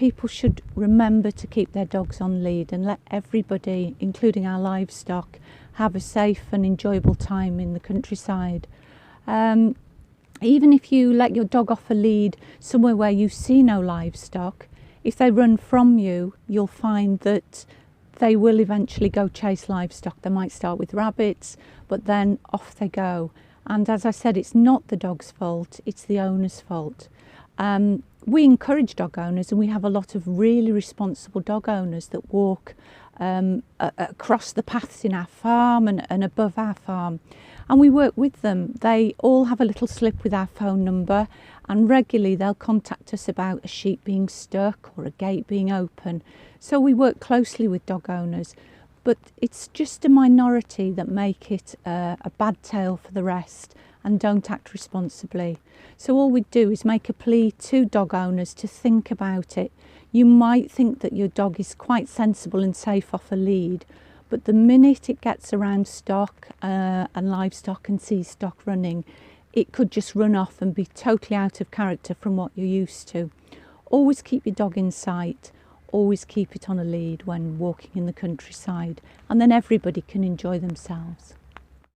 people should remember to keep their dogs on lead and let everybody, including our livestock, have a safe and enjoyable time in the countryside. Even if you let your dog off a lead somewhere where you see no livestock, if they run from you, you'll find that they will eventually go chase livestock. They might start with rabbits, but then off they go. And as I said, it's not the dog's fault, it's the owner's fault. We encourage dog owners, and we have a lot of really responsible dog owners that walk across the paths in our farm and above our farm. And we work with them. They all have a little slip with our phone number, and regularly they'll contact us about a sheep being stuck or a gate being open. So we work closely with dog owners, but it's just a minority that make it a bad tale for the rest and don't act responsibly. So all we do is make a plea to dog owners to think about it. You might think that your dog is quite sensible and safe off a lead, but the minute it gets around stock and livestock and sees stock running, it could just run off and be totally out of character from what you're used to. Always keep your dog in sight, always keep it on a lead when walking in the countryside, and then everybody can enjoy themselves.